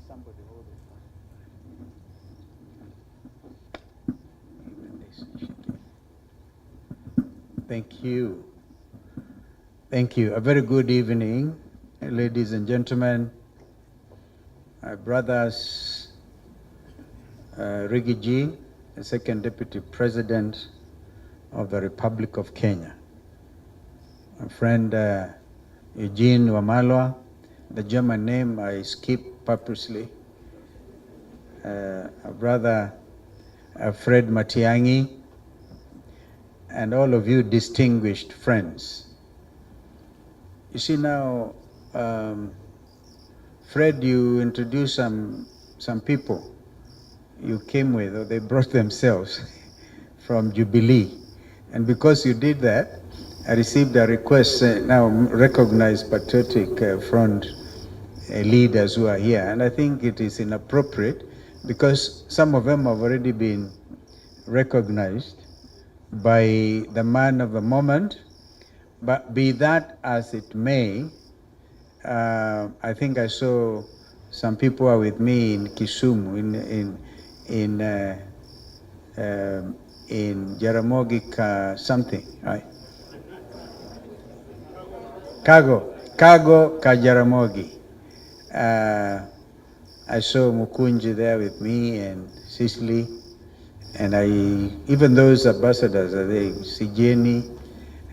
Somebody hold it. Thank you. Thank you. A very good evening, ladies and gentlemen, my brothers, Rigiji, the Second Deputy President of the Republic of Kenya, my friend Eugene Wamalwa, the German name I skip purposely, our brother Fred Matiang'i, and all of you distinguished friends. You see now, Fred, you introduced some people you came with, or they brought themselves from Jubilee. And because you did that, I received a request, now recognized patriotic front leaders who are here. And I think it is inappropriate because some of them have already been recognized by the man of the moment. But be that as it may, I think I saw some people are with me in Kisumu, in Jaramogi something, right? Kago ka Jaramogi. I saw Mukunji there with me and Cicely, and even those ambassadors, are they Sijeni,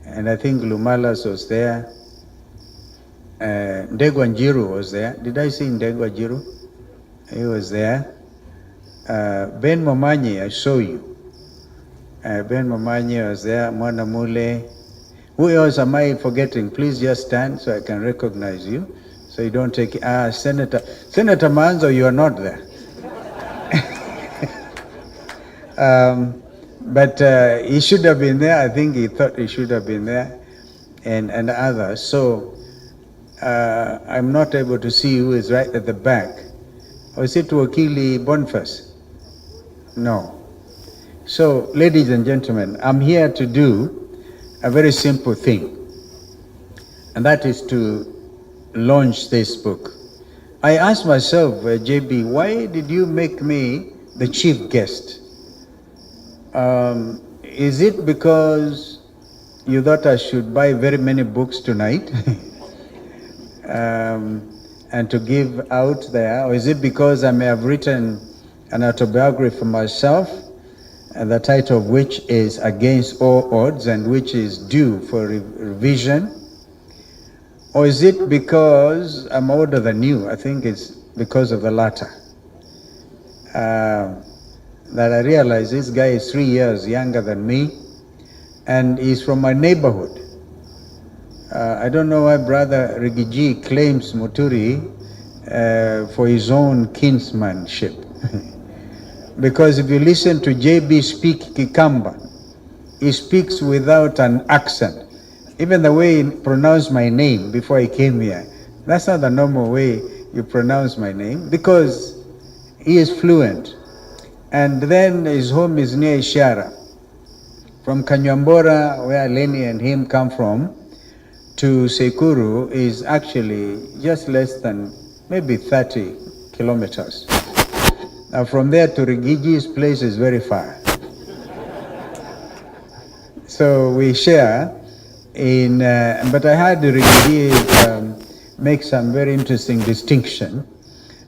and I think Lumalas was there. Ndegwa Njiru was there. Did I see Ndegwa Njiru? He was there. Ben Momanyi, I saw you. Ben Momanyi was there. Mwana Mule. Who else am I forgetting? Please just stand so I can recognize you. So you don't take Senator Manzo, you are not there. But he should have been there. I think he thought he should have been there, and others. So I'm not able to see who is right at the back. Or is it Wakili Boniface? No. So, ladies and gentlemen, I'm here to do a very simple thing, and that is to launch this book. I asked myself, JB, why did you make me the chief guest? Is it because you thought I should buy very many books tonight and to give out there? Or is it because I may have written an autobiography for myself, and the title of which is Against All Odds and which is due for revision? Or is it because I'm older than you? I think it's because of the latter. That I realize this guy is 3 years younger than me, and he's from my neighborhood. I don't know why Brother Rigiji claims Muturi for his own kinsmanship. Because if you listen to JB speak Kikamba, he speaks without an accent. Even the way he pronounced my name before he came here, that's not the normal way you pronounce my name, because he is fluent. And then his home is near Ishara. From Kanyambora, where Lenny and him come from, to Sekuru is actually just less than maybe 30 kilometers. Now from there to Rigiji's place is very far. So we share in, but I had Rigiji make some very interesting distinction,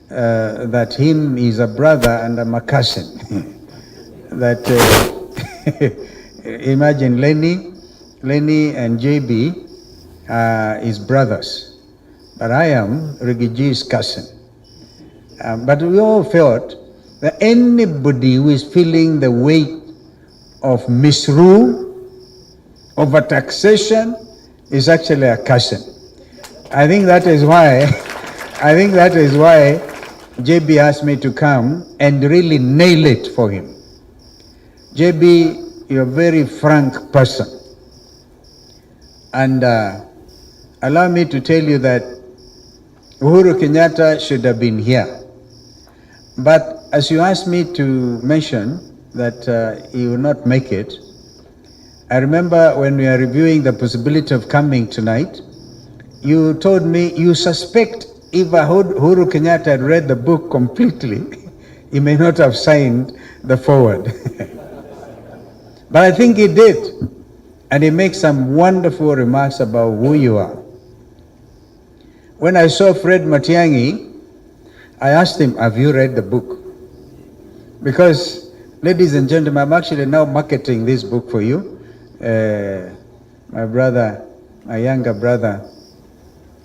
that him is a brother and I'm a cousin. That imagine Lenny and JB is brothers, but I am Rigiji's cousin. But we all felt that anybody who is feeling the weight of misrule, over taxation, is actually a cousin. I think that is why JB asked me to come and really nail it for him. JB, you're a very frank person. And allow me to tell you that Uhuru Kenyatta should have been here. But as you asked me to mention that he will not make it, I remember when we are reviewing the possibility of coming tonight, you told me you suspect if Uhuru Kenyatta had read the book completely, he may not have signed the forward. But I think he did. And he makes some wonderful remarks about who you are. When I saw Fred Matiang'i, I asked him, have you read the book? Because, ladies and gentlemen, I'm actually now marketing this book for you. My brother, my younger brother,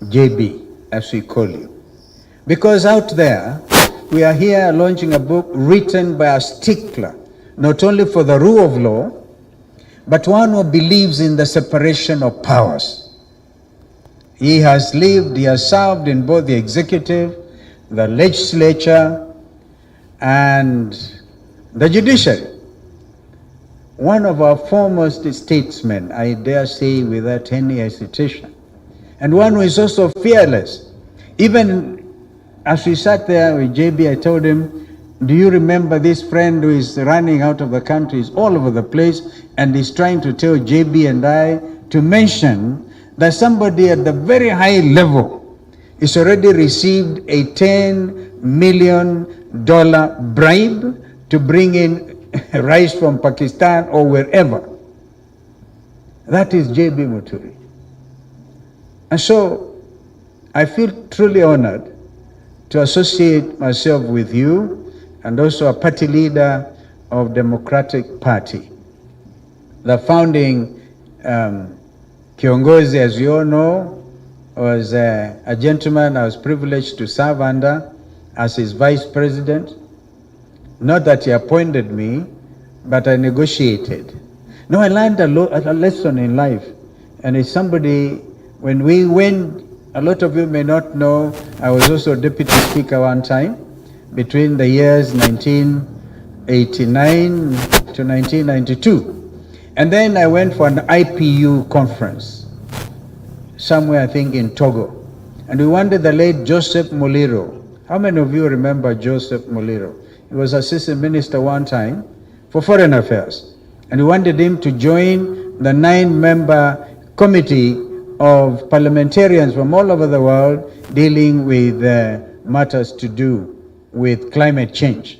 JB, as we call you. Because out there, we are here launching a book written by a stickler, not only for the rule of law, but one who believes in the separation of powers. He has lived, he has served in both the executive, the legislature, and the judiciary. One of our foremost statesmen, I dare say without any hesitation, and one who is also fearless. Even as we sat there with JB, I told him, do you remember this friend who is running out of the country, is all over the place, and is trying to tell JB and I to mention that somebody at the very high level is already received a $10 million bribe to bring in rice from Pakistan or wherever. That is JB Muturi. And so I feel truly honored to associate myself with you, and also a party leader of Democratic Party. The founding Kiongozi, as you all know, was a gentleman I was privileged to serve under as his vice president. Not that he appointed me, but I negotiated. No, I learned a lesson in life. And it's somebody, when we went, a lot of you may not know, I was also deputy speaker one time, between the years 1989 to 1992. And then I went for an IPU conference, somewhere I think in Togo. And we wanted the late Joseph Muliro. How many of you remember Joseph Muliro? He was assistant minister one time for foreign affairs. And we wanted him to join the 9-member committee of parliamentarians from all over the world dealing with matters to do with climate change.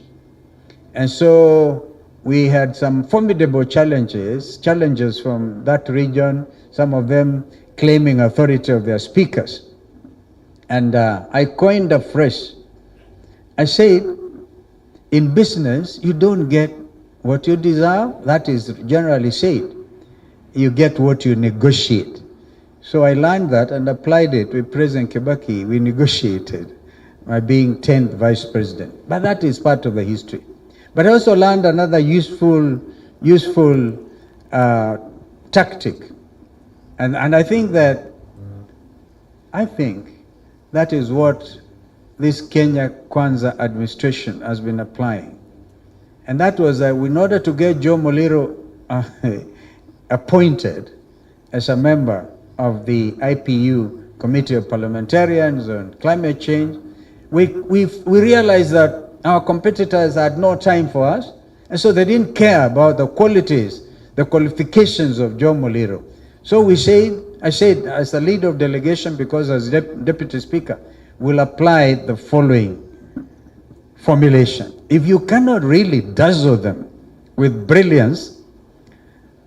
And so we had some formidable challenges from that region, some of them claiming authority of their speakers. And I coined a phrase. I said, in business, you don't get what you deserve. That is generally said. You get what you negotiate. So I learned that and applied it with President Kibaki. We negotiated my being 10th vice president. But that is part of the history. But I also learned another useful tactic. And I think that is what this Kenya Kwanza administration has been applying. And that was that in order to get Joe Muliro appointed as a member of the IPU Committee of Parliamentarians on Climate Change, we realized that our competitors had no time for us, and so they didn't care about the qualities, the qualifications of Joe Muliro. So I said, as the leader of delegation, because as deputy speaker, we'll apply the following formulation. If you cannot really dazzle them with brilliance,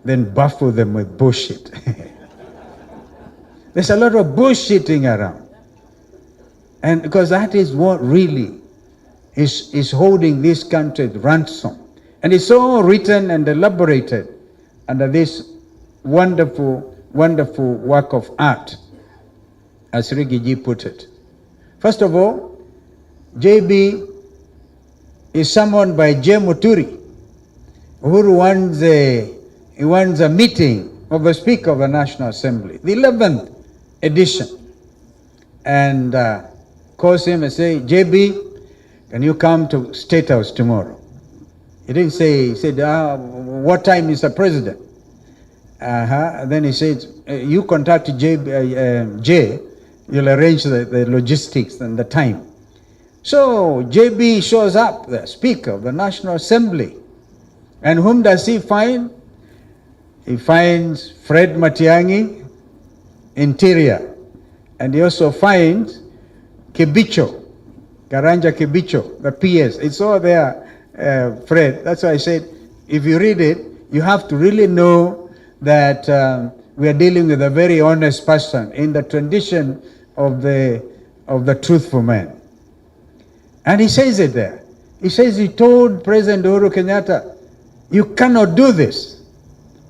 then baffle them with bullshit. There's a lot of bullshitting around. And because that is what really is holding this country at ransom. And it's all written and elaborated under this wonderful work of art, as Rigiji put it. First of all, JB is summoned by J. Muturi, who wants a meeting of the Speaker of the National Assembly, the 11th edition, and calls him and say, JB, can you come to State House tomorrow? He didn't say, he said, what time is the president? And then he said, you contact Jay, you'll arrange the logistics and the time. So JB shows up, the Speaker of the National Assembly. And whom does he find? He finds Fred Matiang'i, Interior. And he also finds Kibicho, Karanja Kibicho, the PS. It's all there, Fred. That's why I said, if you read it, you have to really know that we are dealing with a very honest person in the tradition of the truthful man. And he says it there. He says he told President Uhuru Kenyatta, you cannot do this.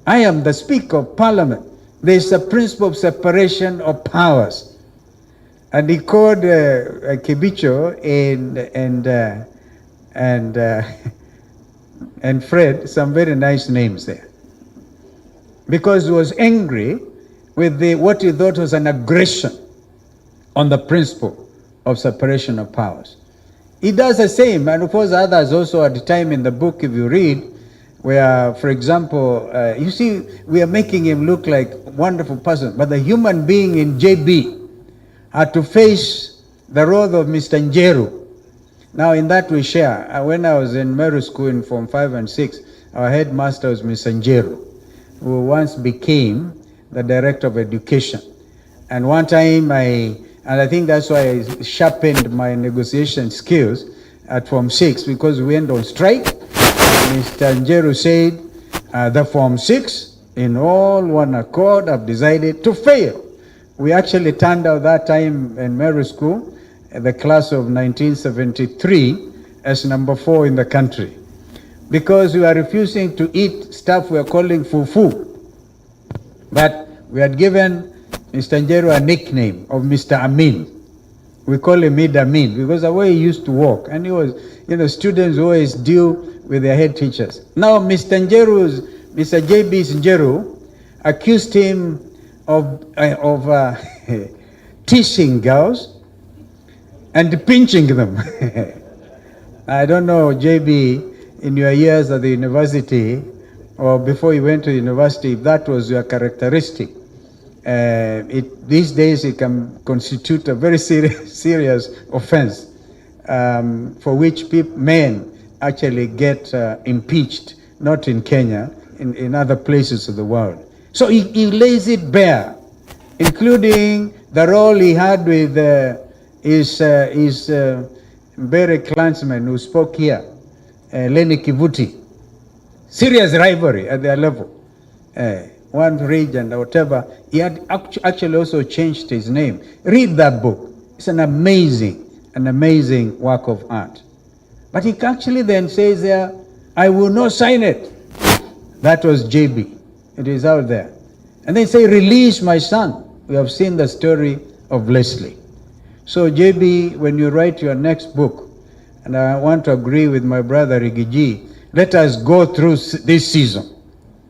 I am the Speaker of Parliament. There is a principle of separation of powers. And he called Kibicho and Fred some very nice names there. Because he was angry with what he thought was an aggression on the principle of separation of powers. He does the same, and of course others also at the time in the book, if you read, where, for example, you see, we are making him look like a wonderful person, but the human being in JB had to face the role of Mr. Njeru. Now, in that we share. When I was in Meru School in Form 5 and 6, our headmaster was Mr. Njeru, who once became the director of education. And one time and I think that's why I sharpened my negotiation skills at Form 6, because we went on strike. Mr. Njeru said, the Form 6, in all one accord, have decided to fail. We actually turned out that time in Meru School, the class of 1973, as number 4 in the country, because we were refusing to eat stuff we are calling fufu. But we had given Mr. Njeru a nickname of Mr. Amin. We call him Mid Amin because the way he used to walk, and he was, students always deal with their head teachers. Now, Mr. JB's Njeru accused him of teasing girls and pinching them. I don't know, JB, in your years at the university or before you went to university, if that was your characteristic. These days it can constitute a very serious offense for which men actually get impeached, not in Kenya, in other places of the world. So he lays it bare, including the role he had with his Mbere clansman who spoke here, Lenny Kivuti. Serious rivalry at their level. One region or whatever. He had actually also changed his name. Read that book. It's an amazing work of art. But he actually then says there, I will not sign it. That was JB. It is out there. And they say, release my son. We have seen the story of Leslie. So JB, when you write your next book, and I want to agree with my brother Rigiji, let us go through this season,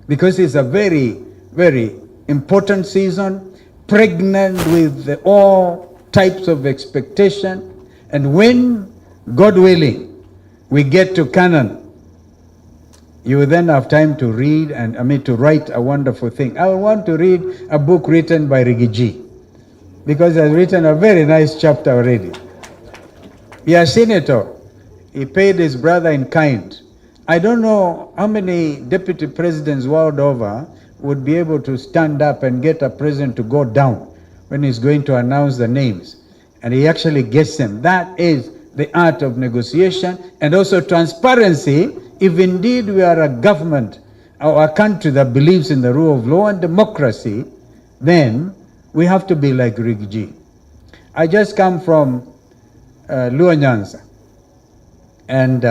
because it's a very, very important season, pregnant with all types of expectation. And when, God willing, we get to Canaan, you will then have time to read to write a wonderful thing. I want to read a book written by Rigiji, because he has written a very nice chapter already. He has seen it all. He paid his brother in kind. I don't know how many deputy presidents world over would be able to stand up and get a president to go down when he's going to announce the names. And he actually gets them. That is the art of negotiation and also transparency. If indeed we are a government or a country that believes in the rule of law and democracy, then we have to be like Rigiji. I just come from Luo Nyanza. And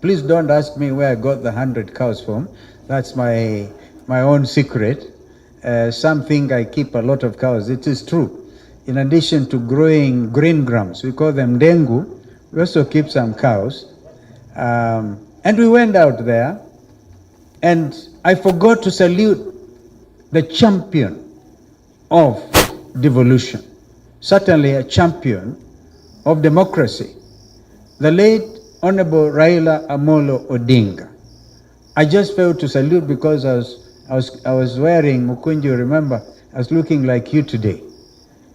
please don't ask me where I got the 100 cows from. That's my own secret. Some think I keep a lot of cows. It is true. In addition to growing green grams, we call them dengu, we also keep some cows. And we went out there, and I forgot to salute the champion of devolution, certainly a champion of democracy, the late Honorable Raila Amolo Odinga. I just failed to salute because I was wearing Mukunji, remember, I was looking like you today.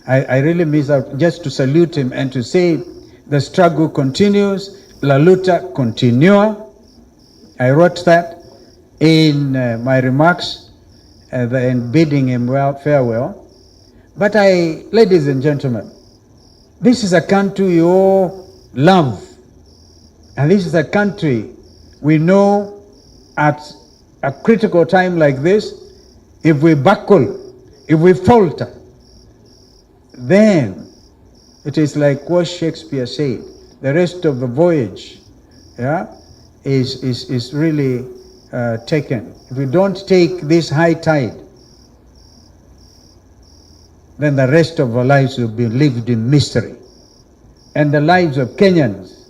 I really miss out just to salute him and to say the struggle continues, la luta continua. I wrote that in my remarks and bidding him farewell. But ladies and gentlemen, This is a country we all love. And this is a country we know at a critical time like this, if we buckle, if we falter, then it is like what Shakespeare said, the rest of the voyage, yeah, is really taken. If we don't take this high tide, then the rest of our lives will be lived in misery. And the lives of Kenyans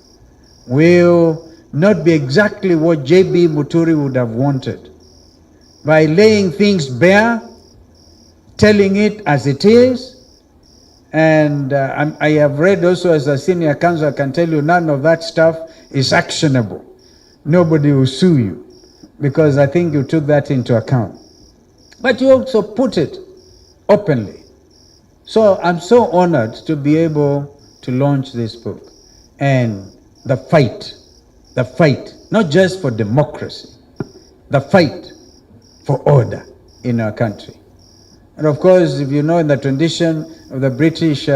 will not be exactly what J.B. Muturi would have wanted. By laying things bare, telling it as it is, and I have read also as a senior counsel, I can tell you none of that stuff is actionable. Nobody will sue you, because I think you took that into account. But you also put it openly. So I'm so honored to be able to launch this book. And the fight, not just for democracy, the fight for order in our country. And of course, if you know, in the tradition of the British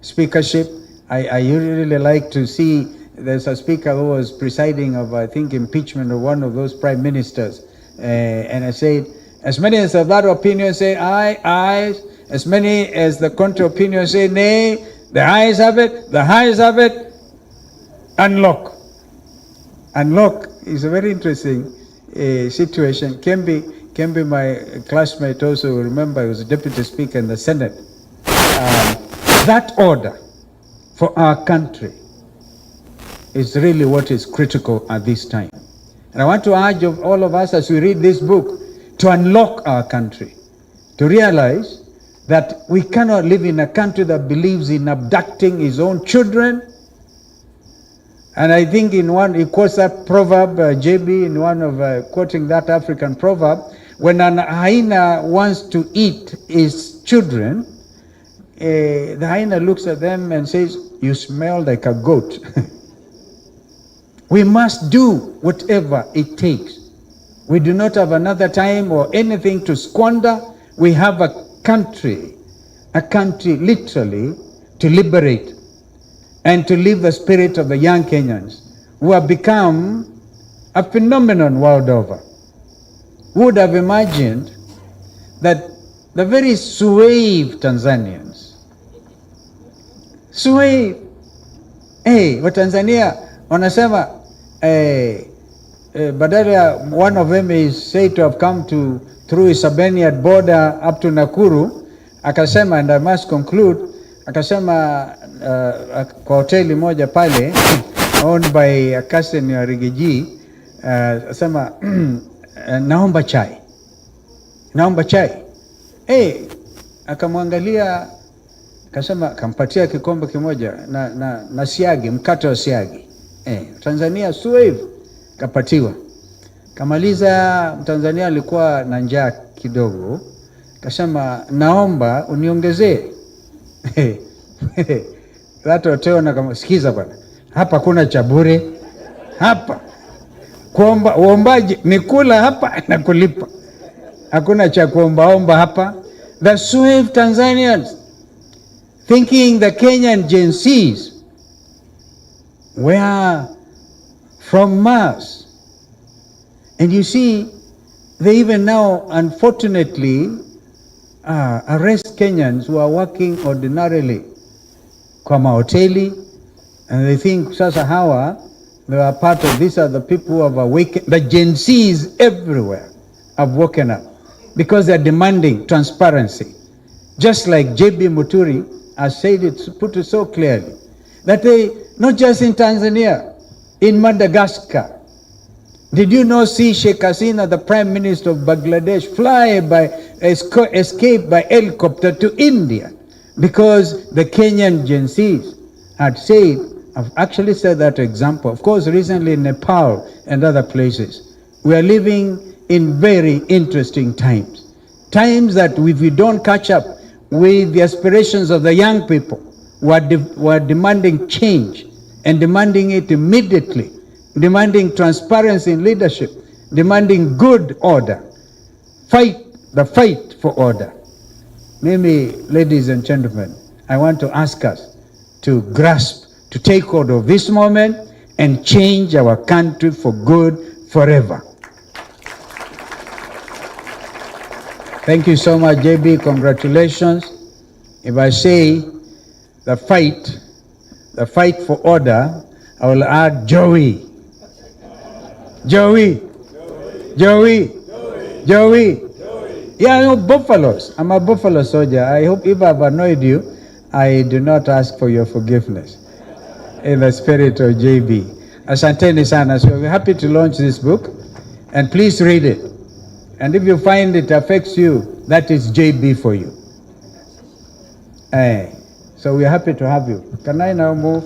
speakership, I usually like to see there's a speaker who was presiding of, I think, impeachment of one of those prime ministers. And I said, as many as of that opinion say aye, aye. As many as the contrary opinion say nay. The ayes have it, the ayes have it. Unlock. Unlock is a very interesting situation. Kembe, my classmate, also remember, he was a deputy speaker in the Senate. That order for our country is really what is critical at this time. And I want to urge of all of us as we read this book to unlock our country, to realize that we cannot live in a country that believes in abducting his own children. And I think in one, he quotes that proverb, JB, in one of quoting that African proverb, when an hyena wants to eat his children, the hyena looks at them and says, "You smell like a goat." We must do whatever it takes. We do not have another time or anything to squander. We have a country literally to liberate and to live the spirit of the young Kenyans who have become a phenomenon world over. Who would have imagined that the very suave Tanzanians, suave, Watanzania wanasema badala one of them is said to have come through Isabanian border up to Nakuru, akasema, and I must conclude, akasema kwa hoteli moja pale owned by a cousin ya Rigiji, akasema naomba chai. Akamwangalia, akasema, kampatia kikombe kimoja na siagi, mkate wa siagi. Tanzania suave, kapatiwa. Kamaliza, Mtanzania alikuwa na njaa kidogo, akasema, naomba uniongezee. That hotel na kama, sikiza bwana, hapa kuna cha bure. Hapa kuomba, uombaji ni kula hapa na kulipa. Hakuna cha kuomba hapa. The suave Tanzanians thinking the Kenyan Gen Zs were from Mars. And you see, they even now, unfortunately, arrest Kenyans who are working ordinarily kwa mahoteli, and they think sasa hawa, they are part of, these are the people who have awakened. The Gen Zs everywhere have woken up because they're demanding transparency. Just like J.B. Muturi has said it, put it so clearly, that they, not just in Tanzania, in Madagascar. Did you not see Sheikh Hasina, the Prime Minister of Bangladesh, escape by helicopter to India? Because the Kenyan Gen Zs had said, I've actually said that example, of course, recently in Nepal and other places. We are living in very interesting times. Times that if we don't catch up with the aspirations of the young people who are demanding change and demanding it immediately, demanding transparency in leadership, demanding good order, the fight for order. Maybe, ladies and gentlemen, I want to ask us to grasp, to take hold of this moment and change our country for good forever. Thank you so much, JB. Congratulations. If I say the fight for order, I will add Joey. Joey. Joey. Joey. Yeah, I know buffaloes. I'm a buffalo soldier. I hope if I've annoyed you, I do not ask for your forgiveness. In the spirit of JB. Asanteni sana. So we're happy to launch this book. And please read it. And if you find it affects you, that is JB for you. So we're happy to have you. Can I now move?